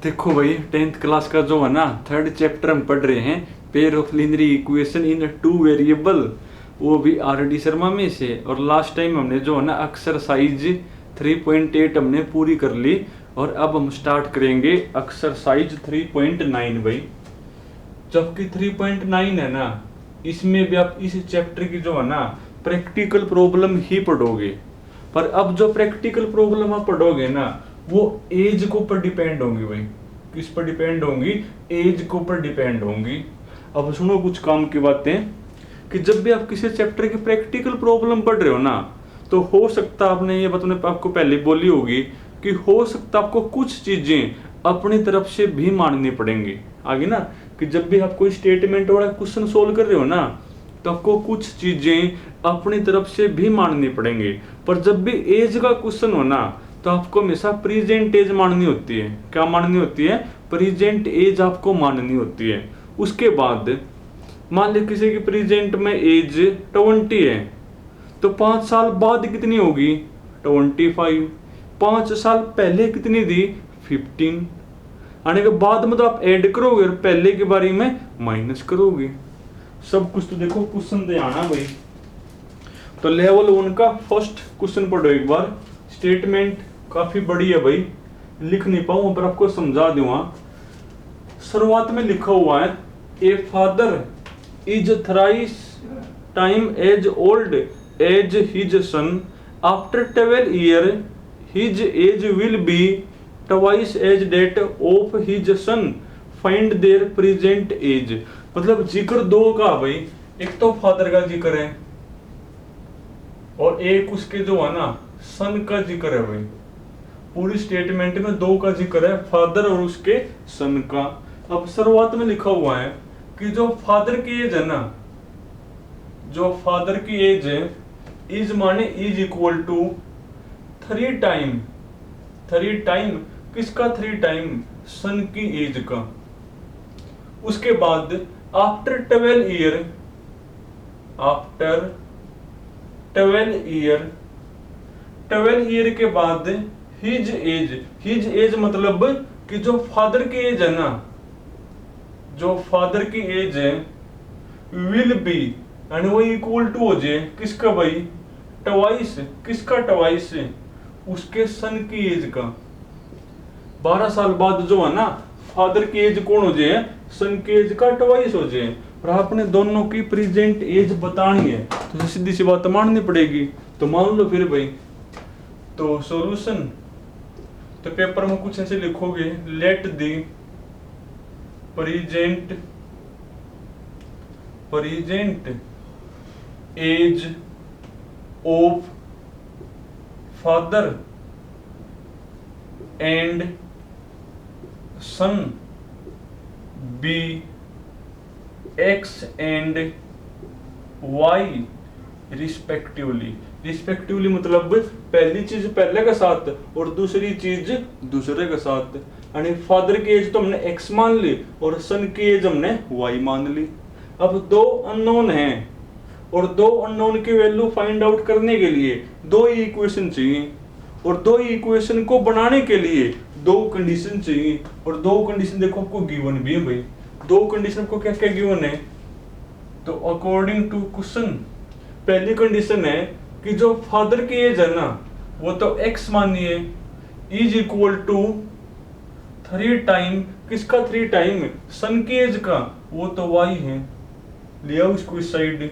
देखो भाई 10th class का जो है ना थर्ड चैप्टर हम पढ़ रहे हैं, pair of linear equation in two variable, वो भी आर.डी. शर्मा में से। और लास्ट टाइम हमने जो है ना एक्सरसाइज 3.8 हमने पूरी कर ली, और अब हम स्टार्ट करेंगे एक्सरसाइज 3.9 भाई। जबकि 3.9 है ना, इसमें भी आप इस चैप्टर की जो है ना प्रैक्टिकल प्रॉब्लम ही पढ़ोगे। पर अब जो प्रैक्टिकल प्रॉब्लम आप पढ़ोगे ना, वो एज के ऊपर डिपेंड होंगी भाई। किस पर डिपेंड होंगी? एज के ऊपर डिपेंड होंगी। अब सुनो कुछ काम की बातें, कि जब भी आप किसी चैप्टर की प्रैक्टिकल प्रॉब्लम पढ़ रहे हो ना, तो हो सकता आपने ये बात मैंने आपको पहले बोली होगी कि हो सकता आपको कुछ चीजें अपनी तरफ से भी माननी पड़ेंगी आगे ना। कि जब भी आप कोई स्टेटमेंट वाला क्वेश्चन सोल्व कर रहे हो ना, तो आपको कुछ चीजें अपनी तरफ से भी माननी पड़ेंगी। पर जब भी एज का क्वेश्चन हो ना, तो आपको हमेशा प्रेजेंट एज माननी होती है। क्या माननी होती है? प्रेजेंट एज आपको माननी होती है। उसके बाद मान ली किसी की प्रेजेंट में एज 20 है, तो 5 साल बाद कितनी होगी? 25। 5 साल पहले कितनी थी? 15। आने के बाद मतलब आप ऐड करोगे और पहले के बारे में माइनस करोगे। सब कुछ तो देखो क्वेश्चन दे आना भाई। तो लेवल 1 का फर्स्ट क्वेश्चन पढ़ो एक बार। स्टेटमेंट काफी बड़ी है भाई, लिख नहीं पाऊं पर आपको समझा दूंगा। शुरुआत में लिखा हुआ है, a father is thrice time as old as his son, after 12 year his age will be twice as that of his son, find their present age. मतलब जिक्र दो का भाई, एक तो फादर का जिक्र है और एक उसके जो है ना सन का जिक्र है भाई। पूरी स्टेटमेंट में 2 का जिक्र है, फादर और उसके सन का। अब शुरुआत में लिखा हुआ है कि जो फादर की एज है ना, जो फादर की एज है, इज माने is equal to 3 time. 3 time किसका? 3 टाइम सन की एज का। उसके बाद after 12 year, after 12 year, 12 year के बाद हिज एज। हिज एज मतलब कि जो फादर की एज है ना, जो फादर की एज है, विल बी एंड वो इक्वल टू हो जाए किसका भाई? ट्वाइस। किसका? ट्वाइस उसके सन की एज का। 12 साल बाद जो है ना फादर की एज कौन हो जाए? सन की एज का ट्वाइस हो जाए। और आपने दोनों की प्रेजेंट एज बतानी है, तो सीधी सी बात माननी पड़ेगी। तो मान लो फिर भाई। तो सॉल्यूशन, तो पेपर में कुछ ऐसे लिखोगे, let the present age of father and son be x and y respectively. Respectively मतलब पहली चीज पहले के साथ और दूसरी चीज दूसरे के साथ। यानी फादर की एज तो हमने एक्स मान ली और सन की एज हमने वाई मान ली। अब 2 अननोन हैं और 2 अननोन की वैल्यू फाइंड आउट करने के लिए 2 ही इक्वेशन चाहिए, और 2 ही इक्वेशन को बनाने के लिए 2 कंडीशन चाहिए। और 2 कंडीशन देखो आपको गिवन भी है भाई। 2 कंडीशन को क्या क्या गिवन है? तो अकॉर्डिंग टू क्वेश्चन, पहली कंडीशन है कि जो फादर की एज है ना, वो तो एक्स मानी है, इज इक्वल टू 3 टाइम किसका? 3 टाइम सन की एज का, वो तो वाई है। लिया उसको इस साइड,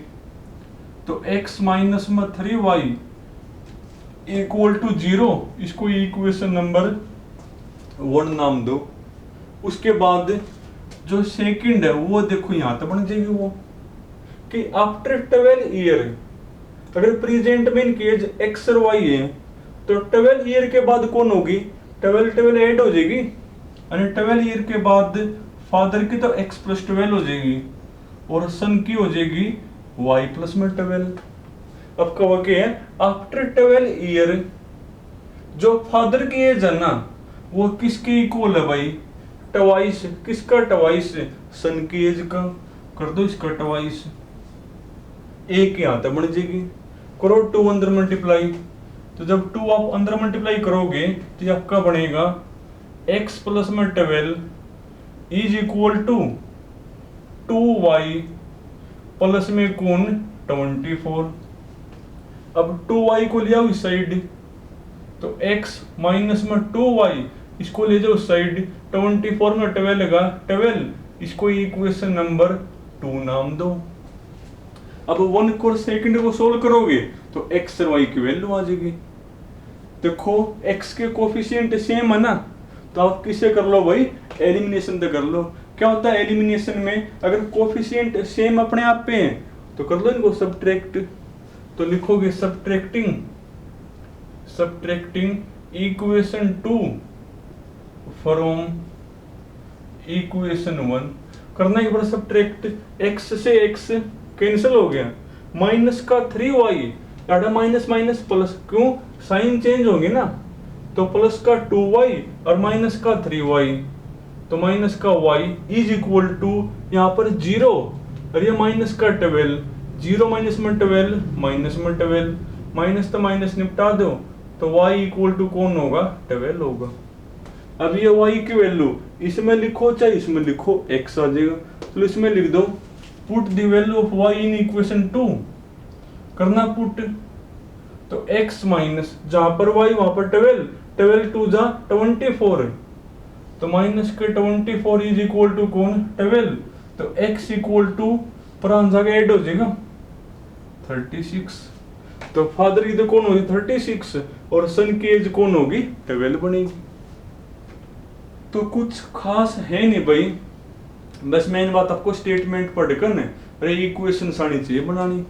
तो x माइनस में 3y इक्वल टू 0। इसको इक्वेशन नंबर 1 नाम दो। उसके बाद जो सेकंड है वो देखो यहां तो बन जाएगी वो, कि आफ्टर 12 ईयर, अगर प्रेजेंट में इनकी एज x और y है, तो 12 ईयर के बाद कौन होगी? 12 ऐड हो जाएगी, यानी 12 ईयर के बाद फादर की तो x प्लस 12 हो जाएगी और सन की हो जाएगी y प्लस में 12। अब का वाक्य है आफ्टर 12 ईयर, जो फादर की एज है ना, वो किसके इक्वल है भाई? ट्वाइस। किसका? ट्वाइस सन की एज का। कर दो इसका ट्वाइस, एक यहां तक बन जाएगी। करो 2 अंदर मल्टीप्लाई, तो जब 2 आप अंदर मल्टीप्लाई करोगे तो आपका बनेगा x प्लस में 12 is equal to 2y plus में कौन 24। अब 2y को लिया इस साइड, तो x माइनस में 2y इसको ले जाओ साइड, 24 में 12 का 12, इसको इक्वेशन नंबर 2 नाम दो। अब 1 को सेकंड को सोल्व करोगे तो x और y की वैल्यू आ जाएगी। देखो x के कोफिशिएंट सेम है ना, तो आप किसे कर लो भाई, एलिमिनेशन तो कर लो। क्या होता है एलिमिनेशन में, अगर कोफिशिएंट सेम अपने आप पे हैं तो कर लो इनको सब्ट्रैक्ट। तो लिखोगे सब्ट्रैक्टिंग इक्वेशन 2 फ्रॉम इक्वेशन 1। करने के बाद सब्ट्रैक्ट, x से x कैंसिल हो गया, माइनस का 3y माइनस माइनस प्लस, क्यों साइन चेंज होंगे ना, तो प्लस का 2y और माइनस का 3y, तो माइनस का y इज इक्वल टू यहाँ पर 0 और ये माइनस का 12, 0 माइनस में 12 माइनस में 12, माइनस तो माइनस निपटा दो, तो y इक्वल टू कौन होगा 12 होगा। अब ये y की वैल्यू इसमें लिखो चाहे इसमें लिखो x आ जाएगा, तो इसमें लिख दो put the value of y in equation 2, करना पुट, तो x माइनस जहां पर y वहां पर 12, 12 टू जा 24, तो माइनस के 24 इज इक्वल टू कौन 12, तो x इक्वल टू पर जगह ऐड हो जाएगा 36, तो फादर की तो कौन होगी 36 और सन की एज कौन होगी 12 बनेगी। तो कुछ खास है नहीं भाई, बस मेन बात आपको स्टेटमेंट पढ़कर ना अरे इक्वेशन आनी चाहिए बनानी।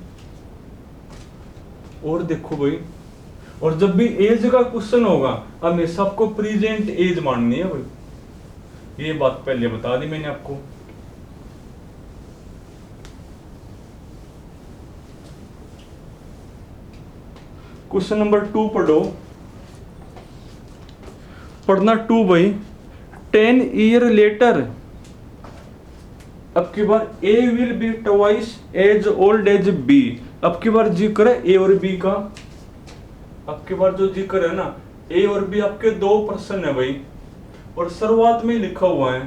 और देखो भाई, और जब भी एज का क्वेश्चन होगा हमें सबको प्रेजेंट एज माननी है भाई, ये बात पहले बता दी मैंने आपको। क्वेश्चन नंबर 2 पढ़ो, पढ़ना 2 भाई। 10 ईयर लेटर, अब की बार A will be twice as old as B। अब की बार जिक्र है A और B का, अब की बार जो जिक्र है ना A और B आपके दो पर्सन है भाई, और शुरुआत में लिखा हुआ है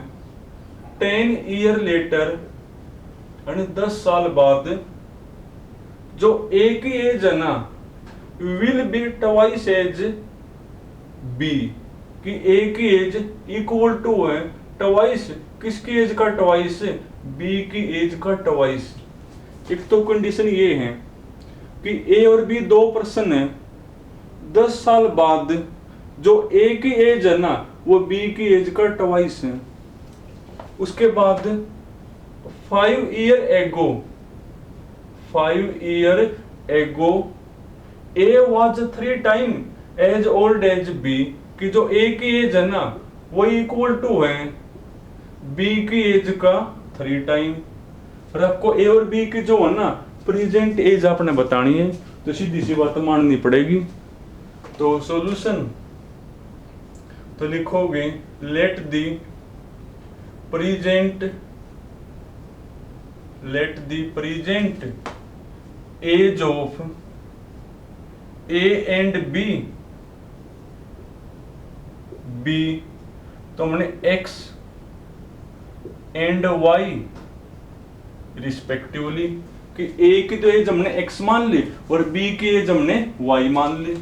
10 ईयर लेटर, यानी 10 साल बाद जो A की एज है ना will be twice as B, कि A की एज इक्वल टू है ट्वाइस, किसकी एज का ट्वाइस B की एज का ट्वाइस। एक तो कंडीशन ये है कि A और B दो पर्सन है, 10 साल बाद जो A की एज है ना वो B की एज का ट्वाइस है। उसके बाद 5 ईयर एगो A was 3 time as old as B, कि जो A की एज है ना वो इक्वल टू है B की एज का 3 टाइम। और आपको A और B की जो है ना प्रेजेंट एज आपने बतानी है, तो सीधी सी बात माननी पड़ेगी। तो सॉल्यूशन, तो लिखोगे let the present age of A and B, तो हमने X एंड Y रिस्पेक्टिवली, कि A की तो एज हमने X मान ली और B की एज हमने Y मान ली।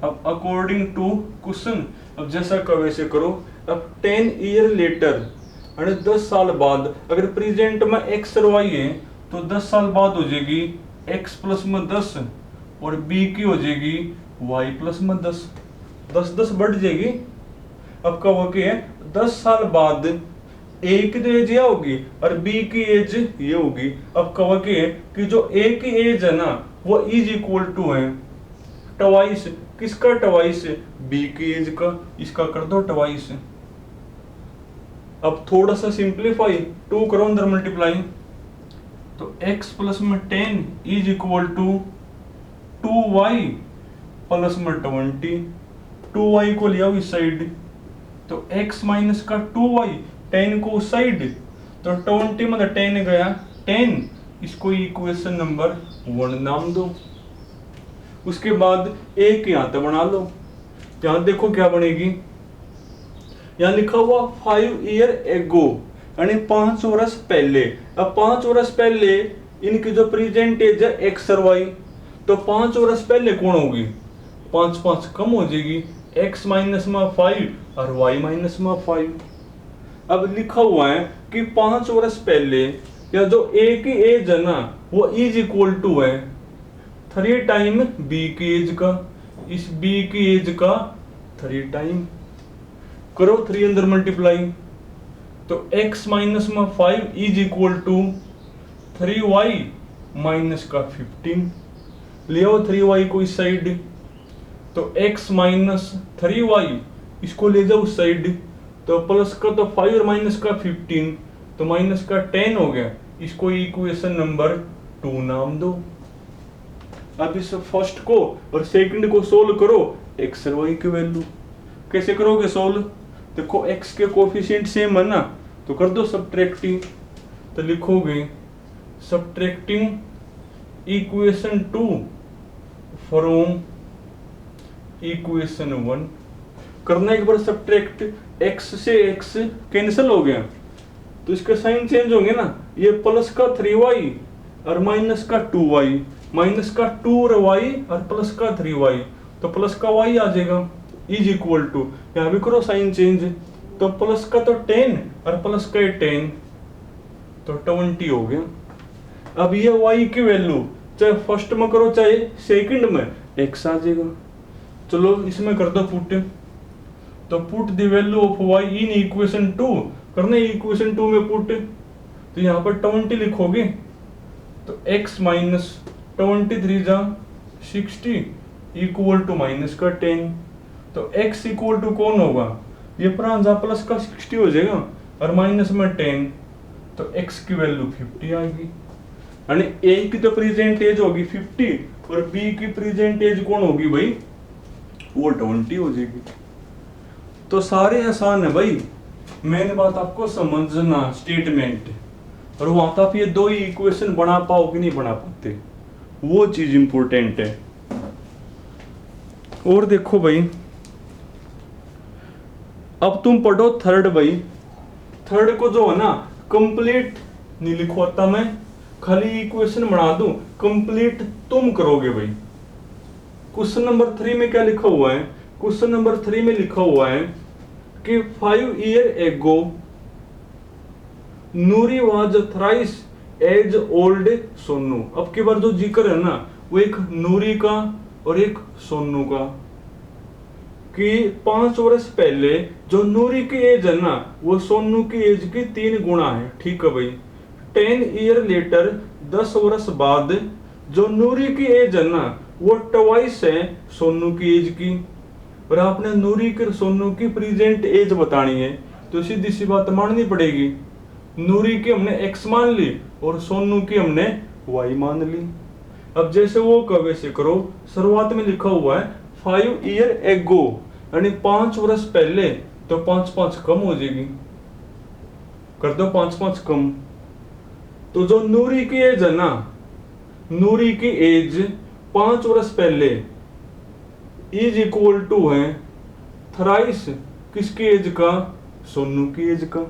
अब अकॉर्डिंग टू क्वेश्चन, अब जैसा कहो वैसे करो। अब 10 ईयर लेटर, यानी 10 साल बाद, अगर प्रेजेंट में X और Y है तो 10 साल बाद हो जाएगी X प्लस में 10 और B की हो जाएगी Y प्लस में 10, 10 बढ़ जाएगी। अब कब हो है 10 साल बाद A की तो एज ये होगी और B की एज ये होगी। अब कब है कि जो A की एज है ना वो इज इक्वल टू है ट्वाइस, किसका ट्वाइस B की एज का, इसका कर दो ट्वाइस। अब थोड़ा सा सिंप्लीफाई, 2 करो अंदर मल्टीप्लाई, तो x प्लस में 10 is equal to 2y plus में 20, 2y को लिया इस साइड, तो x माइनस का 2y, 10 को उस साइड, तो 20 में 10 गया 10, इसको इक्वेशन नंबर 1 नाम दो। उसके बाद एक यहाँ तक बना लो, यहाँ देखो क्या बनेगी, यहाँ लिखा हुआ 5 ईयर एगो, यानी 5 वर्ष पहले। अब 5 वर्ष पहले इनकी जो प्रेजेंट एज है एक्स और वाई, तो 5 वर्ष पहले कौन होगी, 5 5 कम हो जाएगी, x माइनस में 5 और y माइनस में 5। अब लिखा हुआ है कि 5 वर्ष पहले या जो a की एज है ना वो इज इक्वल टू है 3 टाइम b की एज का, इस b की एज का 3 टाइम, करो 3 अंदर मल्टीप्लाई, तो x माइनस में 5 is equal to 3y minus का 15, ले आओ 3y को इस साइड, तो x माइनस 3y इसको ले जाओ उस साइड, तो प्लस का तो 5 और माइनस का 15, तो माइनस का 10 हो गया, इसको इक्वेशन नंबर 2 नाम दो। अब इस फर्स्ट को और सेकंड को सोल्व करो, x और y की वैल्यू कैसे करोगे सोल्व, देखो x के कोफिशिएंट सेम है ना, तो कर दो सब्ट्रैक्टिंग, तो लिखोगे सब्ट्रैक्टिंग इक्वेशन 2 फ्रॉम इक्वेशन 1, करना एक बार सब्ट्रैक्ट, x से x कैंसिल हो गया तो इसका साइन चेंज होंगे ना, ये प्लस का 3y और माइनस का 2y, माइनस का 2 और y और प्लस का 3y, तो प्लस का y आ जाएगा इज इक्वल टू, यहाँ भी करो साइन चेंज, तो प्लस का तो 10 और प्लस का 10 तो 20 हो गया। अब ये y की वैल्यू चाहे फर्स्ट में करो चाहे सेकंड में x आ जाएगा, चलो इसमें कर दो पुट, तो put the value of y in equation 2, करना इक्वेशन 2 में पुट, तो यहाँ पर 20 लिखोगे, तो x माइनस 23 जा 60 इक्वल टू माइनस का 10, तो x इक्वल टू कौन होगा, ये प्रांजा प्लस का 60 हो जाएगा और माइनस में 10, तो x की वैल्यू 50 आएगी, यानी a की तो प्रेजेंट एज होगी 50 और b की प्रेजेंट एज कौन होगी भाई, वो 20 हो जाएगी। तो सारे आसान है भाई, मेन बात आपको समझना स्टेटमेंट, और वहां तो आप ये दो ही इक्वेशन बना पाओ कि नहीं बना पाते, वो चीज इंपॉर्टेंट है। और देखो भाई अब तुम पढ़ो थर्ड भाई, थर्ड को जो है ना कंप्लीट नहीं लिखवाता मैं, खाली इक्वेशन बना दूं, कंप्लीट तुम करोगे भाई। क्वेश्चन नंबर 3 में क्या लिखा हुआ है, क्वेश्चन नंबर 3 में लिखा हुआ है कि 5 year ago Noori was thrice as old Sonu. अब की बार जो जिक्र है ना वो एक नूरी का और एक सोनू का, कि 5 वर्ष पहले जो नूरी की एज है ना वो सोनू की एज की 3 गुना है, ठीक है भाई। 10 ईयर लेटर 10 वर्ष बाद जो नूरी की एज है ना वो ट्वाइस है सोनू की एज की, और आपने नूरी के सोनू की प्रेजेंट एज बतानी है, तो सीधी सी बात माननी पड़ेगी, नूरी की हमने x मान ली और सोनू की हमने y मान ली। अब जैसे वो कहो वैसे करो, शुरुआत में लिखा हुआ है 5 ईयर एगो, यानी 5 वर्ष पहले, तो 5 5 कम हो जाएगी, कर दो 5 5 कम, तो जो नूरी की एज है ना, नूरी की एज 5 वर्ष पहले इज इक्वल टू है थ्राइस किसकी एज का, सोनू की एज का।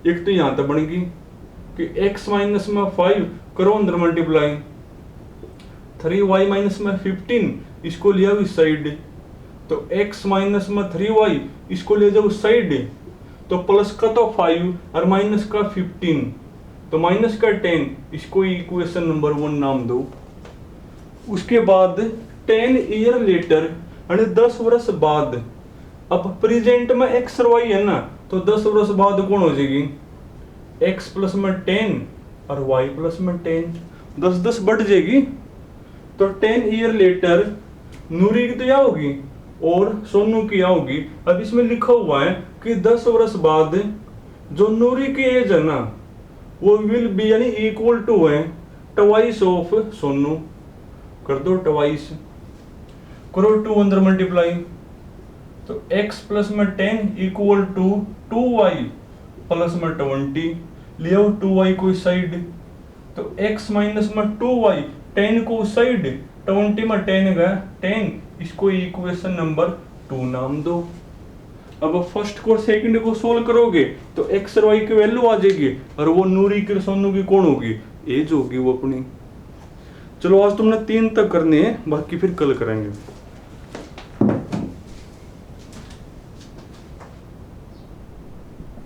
एक तो यहां तक बनेगी कि x माइनस में 5 करो अंदर मल्टीप्लाई, 3y माइनस में 15 इसको लिया इस साइड, तो x माइनस में 3y इसको ले जाओ उस साइड, तो प्लस का तो 5 और माइनस का 15, तो माइनस का 10, इसको इक्वेशन नंबर 1 नाम दो। उसके बाद 10 ईयर लेटर यानी 10 वर्ष बाद, अब प्रेजेंट में x और y है ना, तो 10 वर्ष बाद कौन हो जाएगी, x प्लस में 10 और y प्लस में 10, 10 10 बढ़ जाएगी, तो 10 ईयर लेटर नूरी की तो यह होगी और सोनू की यह होगी। अब इसमें लिखा हुआ है कि 10 वर्ष बाद जो नूरी की एज है ना वो विल बी यानी इक्वल टू है ट्वाइस ऑफ सोनू, कर दो ट्वाइस, करो 2 अंदर मल्टीप्लाई, तो x प्लस में 10 इक्वल टू 2y प्लस में 20, ले आओ 2y को इस साइड, तो x माइनस में 2y 10 को उस साइड, 20 में 10 गया 10, इसको इक्वेशन नंबर 2 नाम दो। अब फर्स्ट को सेकंड को सोल्व करोगे तो एक्स और वाई की वैल्यू आ जाएगी, और वो नूरी की सोनू की कौन होगी, एज होगी वो अपनी। चलो आज तुमने 3 तक करने हैं, बाकी फिर कल करेंगे।